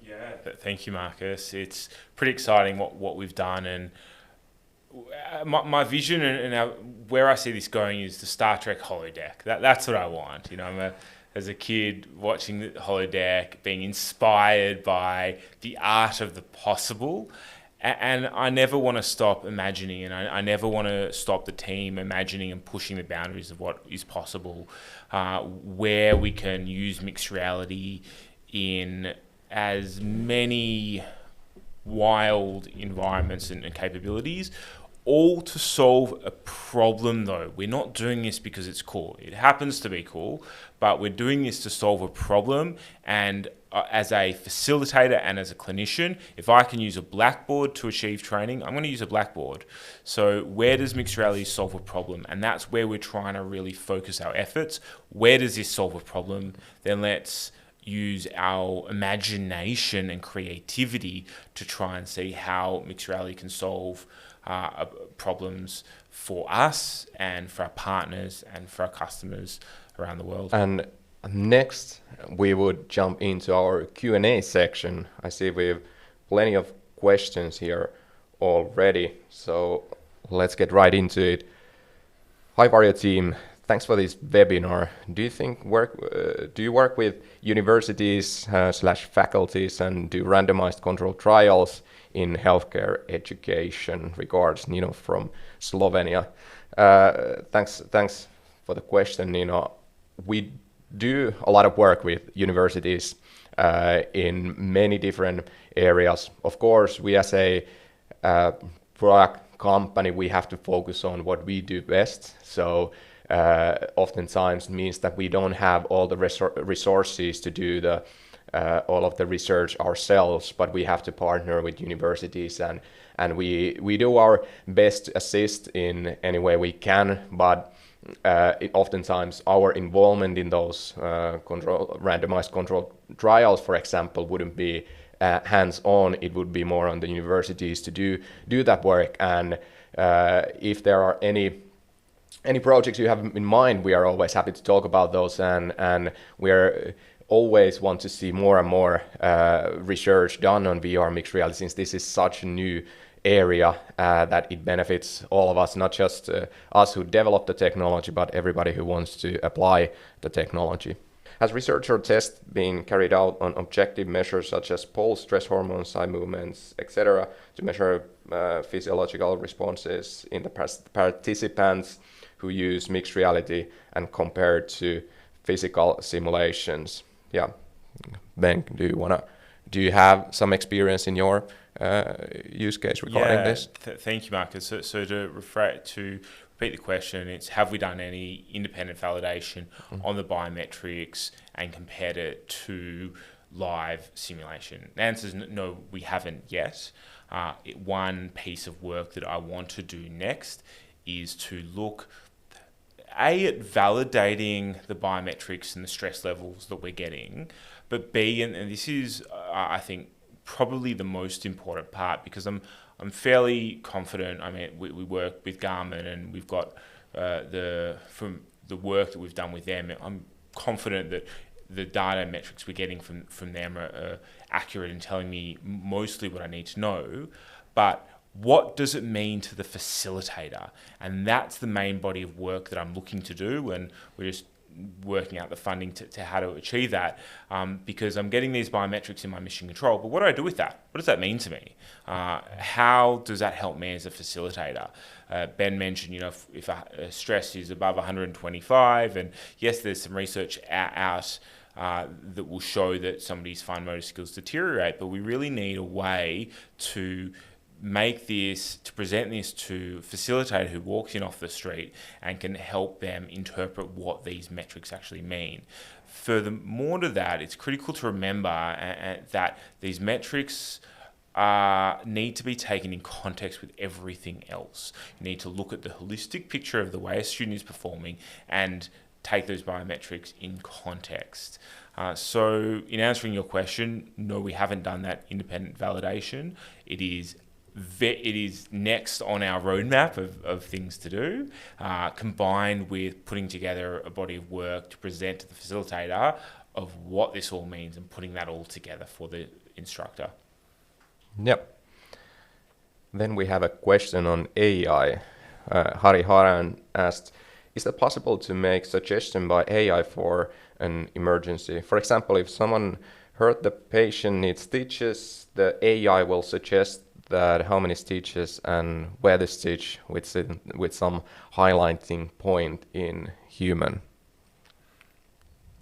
Yeah, thank you, Marcus. It's pretty exciting what we've done, and my vision and where I see this going is the Star Trek holodeck. That's what I want. You know, as a kid watching the holodeck, being inspired by the art of the possible. And I never want to stop imagining, and I never want to stop the team imagining and pushing the boundaries of what is possible, where we can use mixed reality in as many wild environments and capabilities, all to solve a problem though. We're not doing this because it's cool. It happens to be cool, but we're doing this to solve a problem. And as a facilitator and as a clinician, if I can use a blackboard to achieve training, I'm going to use a blackboard. So where does mixed reality solve a problem? And that's where we're trying to really focus our efforts. Where does this solve a problem? Then let's use our imagination and creativity to try and see how mixed reality can solve problems for us and for our partners and for our customers around the world. And next, we would jump into our Q&A section. I see we have plenty of questions here already, so let's get right into it. Hi, Varjo team. Thanks for this webinar. Do you work with universities / faculties and do randomized controlled trials in healthcare education? Regards, Nino from Slovenia. Thanks for the question, Nino. We do a lot of work with universities in many different areas. Of course, we as a product company, we have to focus on what we do best. So oftentimes means that we don't have all the resources to do all of the research ourselves, but we have to partner with universities, and we do our best to assist in any way we can, but oftentimes our involvement in those randomized controlled trials, for example, wouldn't be hands-on. It would be more on the universities to do that work. And if there are any projects you have in mind, we are always happy to talk about those, and we're always want to see more and more research done on VR mixed reality, since this is such a new area that it benefits all of us, not just us who develop the technology, but everybody who wants to apply the technology. Has research or tests been carried out on objective measures such as pulse, stress hormones, eye movements, etc., to measure physiological responses in the participants who use mixed reality and compared to physical simulations? Yeah, Ben, do you have some experience in your use case regarding this? Thank you, Marcus. So to repeat the question, it's have we done any independent validation on the biometrics and compared it to live simulation? The answer is no, we haven't yet. One piece of work that I want to do next is to look at validating the biometrics and the stress levels that we're getting, but B, and this is, I think, probably the most important part, because I'm fairly confident. I mean, we work with Garmin, and we've got from the work that we've done with them, I'm confident that the data metrics we're getting from them are accurate and telling me mostly what I need to know, but what does it mean to the facilitator? And that's the main body of work that I'm looking to do, and we're just working out the funding to how to achieve that, because I'm getting these biometrics in my mission control, but what do I do with that? What does that mean to me? How does that help me as a facilitator? Ben mentioned, if stress is above 125, and yes, there's some research out that will show that somebody's fine motor skills deteriorate, but we really need a way to present this to a facilitator who walks in off the street and can help them interpret what these metrics actually mean. Furthermore to that, it's critical to remember that these metrics need to be taken in context with everything else. You need to look at the holistic picture of the way a student is performing and take those biometrics in context. So in answering your question, no, we haven't done that independent validation. It is next on our roadmap of things to do, combined with putting together a body of work to present to the facilitator of what this all means and putting that all together for the instructor. Yep. Then we have a question on AI. Hari Haran asked, is it possible to make suggestion by AI for an emergency? For example, if someone heard the patient needs stitches, the AI will suggest that how many stitches and where the stitch with some highlighting point in human.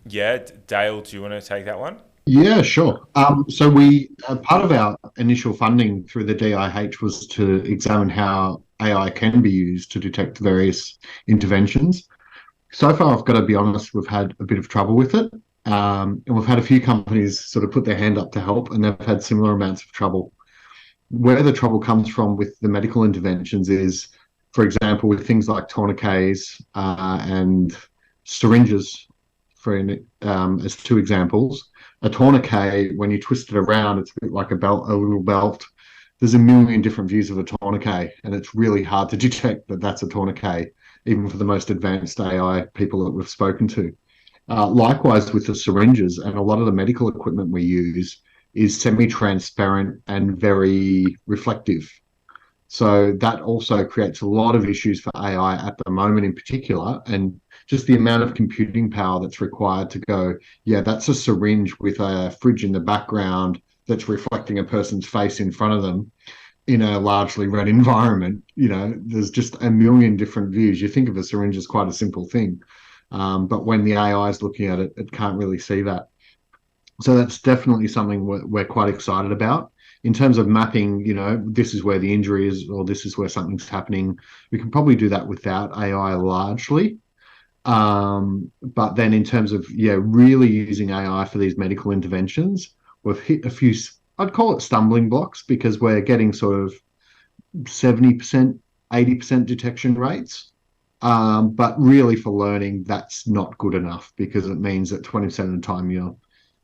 Yeah, Dale, do you want to take that one? Yeah, sure. So we part of our initial funding through the DIH was to examine how AI can be used to detect various interventions. So far, I've got to be honest, we've had a bit of trouble with it. And we've had a few companies sort of put their hand up to help, and they've had similar amounts of trouble. Where the trouble comes from with the medical interventions is, for example, with things like tourniquets and syringes, as two examples. A tourniquet, when you twist it around, it's a bit like a little belt. There's a million different views of a tourniquet, and it's really hard to detect that that's a tourniquet, even for the most advanced AI people that we've spoken to. Likewise with the syringes, and a lot of the medical equipment we use is semi-transparent and very reflective. So that also creates a lot of issues for AI at the moment in particular, and just the amount of computing power that's required to go, yeah, that's a syringe with a fridge in the background that's reflecting a person's face in front of them in a largely red environment. There's just a million different views. You think of a syringe as quite a simple thing, but when the AI is looking at it, it can't really see that. So that's definitely something we're quite excited about. In terms of mapping, this is where the injury is, or this is where something's happening. We can probably do that without AI largely. But then in terms of, really using AI for these medical interventions, we've hit a few, I'd call it stumbling blocks, because we're getting sort of 70%, 80% detection rates. But really for learning, that's not good enough, because it means that 20% of the time you're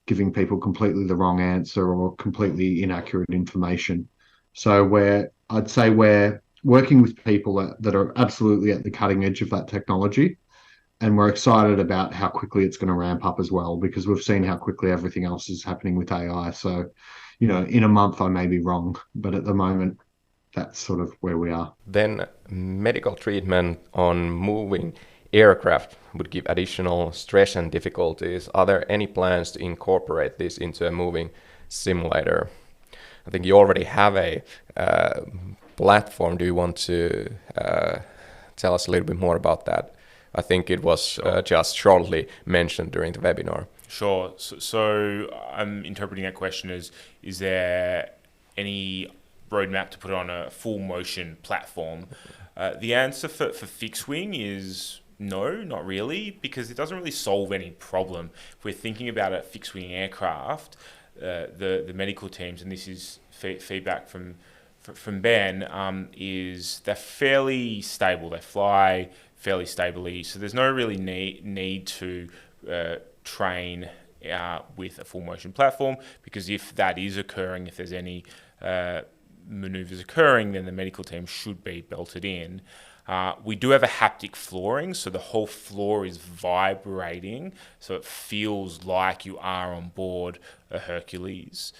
giving people completely the wrong answer or completely inaccurate information. So I'd say we're working with people that are absolutely at the cutting edge of that technology. And we're excited about how quickly it's going to ramp up as well, because we've seen how quickly everything else is happening with AI. So, in a month, I may be wrong, but at the moment, that's sort of where we are. Then medical treatment on moving aircraft would give additional stress and difficulties. Are there any plans to incorporate this into a moving simulator? I think you already have a platform. Do you want to tell us a little bit more about that? I think it was just shortly mentioned during the webinar. Sure. So I'm interpreting that question as, is there any roadmap to put on a full motion platform? The answer for fixed wing is no, not really, because it doesn't really solve any problem. If we're thinking about a fixed wing aircraft, the medical teams, and this is feedback from Ben, is they're fairly stable. They fly fairly stably, so there's no really need to train with a full motion platform, because if that is occurring, if there's any maneuvers occurring, then the medical team should be belted in. We do have a haptic flooring, so the whole floor is vibrating, so it feels like you are on board a Hercules.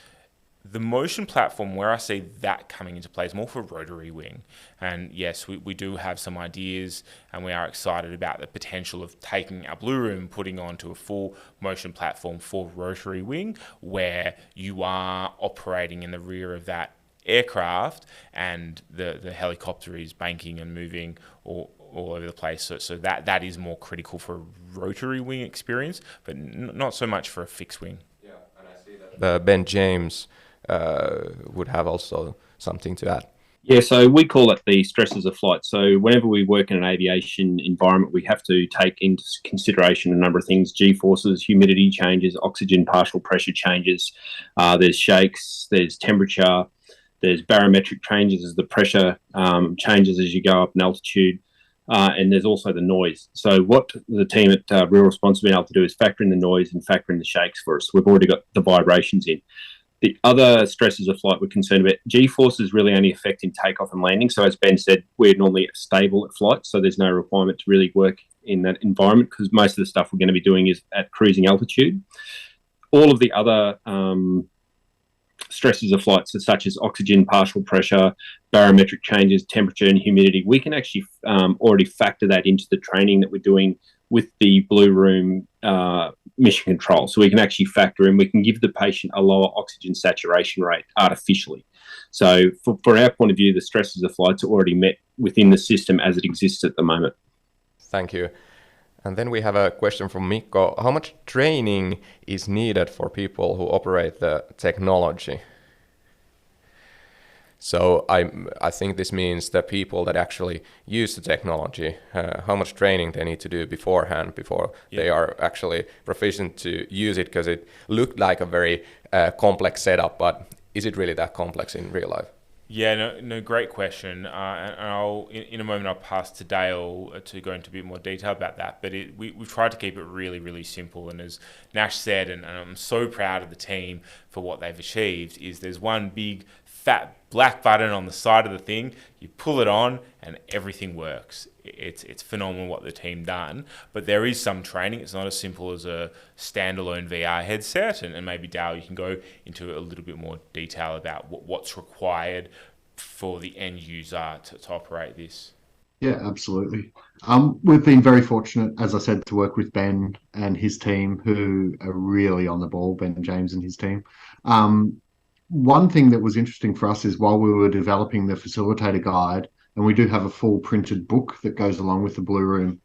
The motion platform, where I see that coming into play, is more for rotary wing. And yes, we do have some ideas, and we are excited about the potential of taking our Blue Room, putting onto a full motion platform for rotary wing, where you are operating in the rear of that aircraft, and the helicopter is banking and moving all over the place. So that is more critical for a rotary wing experience, but not so much for a fixed wing. Yeah, and I see that Ben James would have also something to add. Yeah, so we call it the stresses of flight. So whenever we work in an aviation environment, we have to take into consideration a number of things: G-forces, humidity changes, oxygen partial pressure changes. There's shakes, there's temperature, there's barometric changes as the pressure changes as you go up in altitude. And there's also the noise. So what the team at Real Response have been able to do is factor in the noise and factor in the shakes for us. We've already got the vibrations in. The other stresses of flight we're concerned about, G-forces really only affecting takeoff and landing. So as Ben said, we're normally stable at flight, so there's no requirement to really work in that environment, because most of the stuff we're going to be doing is at cruising altitude. All of the other stresses of flight, so such as oxygen partial pressure, barometric changes, temperature and humidity, we can actually already factor that into the training that we're doing with the Blue Room mission control. So we can actually factor in, we can give the patient a lower oxygen saturation rate artificially. So for our point of view, the stresses of flights are already met within the system as it exists at the moment. Thank you. And then we have a question from Mikko. How much training is needed for people who operate the technology? So I think this means the people that actually use the technology, how much training they need to do beforehand before they are actually proficient to use it, because it looked like a very complex setup, but is it really that complex in real life? Yeah, no, great question. And in a moment I'll pass to Dale to go into a bit more detail about that. But we've tried to keep it really, really simple. And as Nash said, and I'm so proud of the team for what they've achieved, is there's one big fat black button on the side of the thing. You pull it on and everything works. It's phenomenal what the team done. But there is some training. It's not as simple as a standalone VR headset. And maybe Dale, you can go into a little bit more detail about what's required for the end user to operate this. Yeah, absolutely. We've been very fortunate, as I said, to work with Ben and his team, who are really on the ball, Ben James and his team. One thing that was interesting for us is while we were developing the facilitator guide, and we do have a full printed book that goes along with the Blue Room,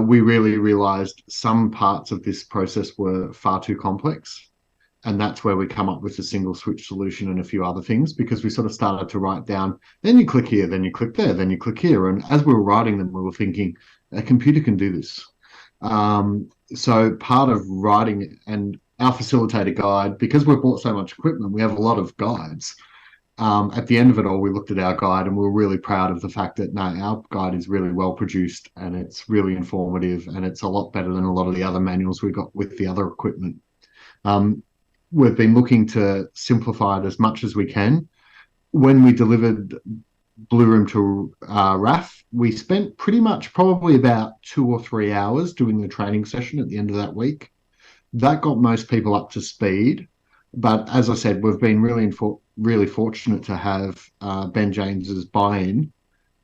we really realized some parts of this process were far too complex. And that's where we come up with the single switch solution and a few other things, because we sort of started to write down, then you click here, then you click there, then you click here. And as we were writing them, we were thinking, a computer can do this. So part of writing and our facilitator guide, because we've bought so much equipment, we have a lot of guides. At the end of it all, we looked at our guide and we were really proud of the fact that our guide is really well produced and it's really informative, and it's a lot better than a lot of the other manuals we got with the other equipment. We've been looking to simplify it as much as we can. When we delivered Blue Room to RAAF, we spent pretty much probably about 2 or 3 hours doing the training session at the end of that week. That got most people up to speed. But as I said, we've been really fortunate to have Ben James's buy-in,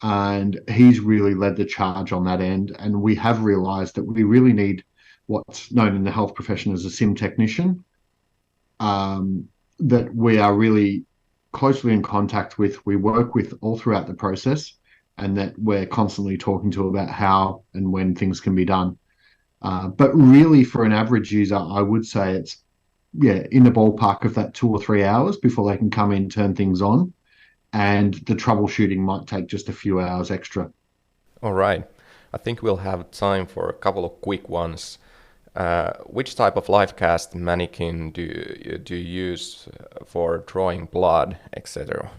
and he's really led the charge on that end. And we have realised that we really need what's known in the health profession as a sim technician, that we are really closely in contact with, we work with all throughout the process, and that we're constantly talking to about how and when things can be done. But really, for an average user, I would say it's in the ballpark of that 2 or 3 hours before they can come in, turn things on, and the troubleshooting might take just a few hours extra. All right. I think we'll have time for a couple of quick ones. Which type of live cast mannequin do you use for drawing blood, etc.?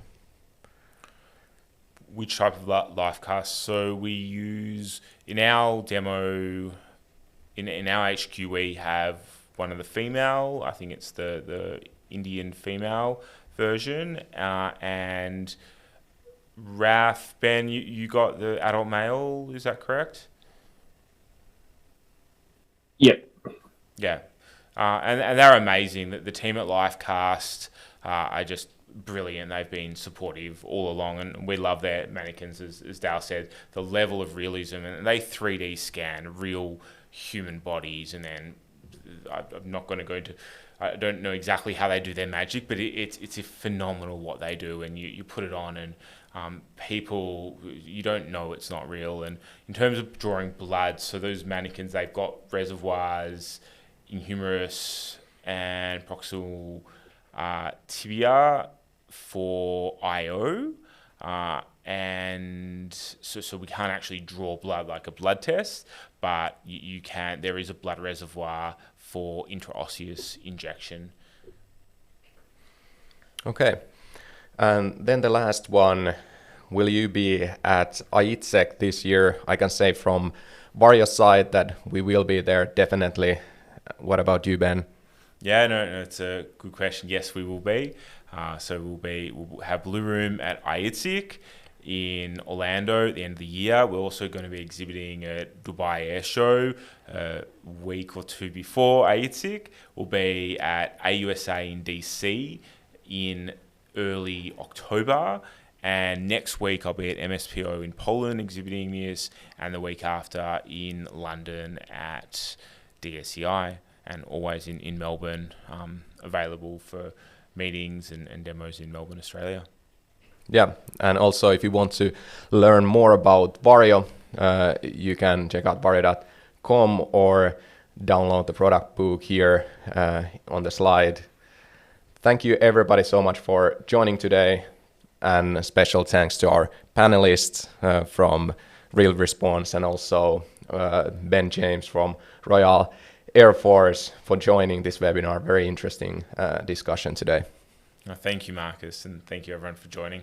Which type of live cast? So we use, in our demo, in our HQ, we have one of the female, I think it's the Indian female version, and RAAF, Ben, you got the adult male, is that correct? Yep. Yeah. And they're amazing. The team at Lifecast are just brilliant. They've been supportive all along, and we love their mannequins, as Dale said. The level of realism, and they 3D scan real human bodies, and then I'm not going to go into... I don't know exactly how they do their magic, but it's a phenomenal what they do, and you put it on, and people, you don't know it's not real. And in terms of drawing blood, so those mannequins, they've got reservoirs in humerus and proximal tibia for IO, and so we can't actually draw blood like a blood test, but you can. There is a blood reservoir for intraosseous injection. Okay. And then the last one, will you be at AEST this year? I can say from Varjo's side that we will be there, definitely. What about you, Ben? Yeah, no, it's a good question. Yes, we will be. So we'll have Blue Room at AEST in Orlando at the end of the year. We're also going to be exhibiting at Dubai Air Show a week or two before AEST. We'll be at AUSA in DC in early October, and next week I'll be at MSPO in Poland exhibiting this, and the week after in London at DSEI, and always in Melbourne, available for meetings and demos in Melbourne, Australia. Yeah, and also if you want to learn more about Varjo, you can check out varjo.com or download the product book here on the slide. Thank you everybody so much for joining today, and a special thanks to our panelists from Real Response, and also Ben James from Royal Air Force for joining this webinar. Very interesting discussion today. Thank you, Marcus, and thank you everyone for joining.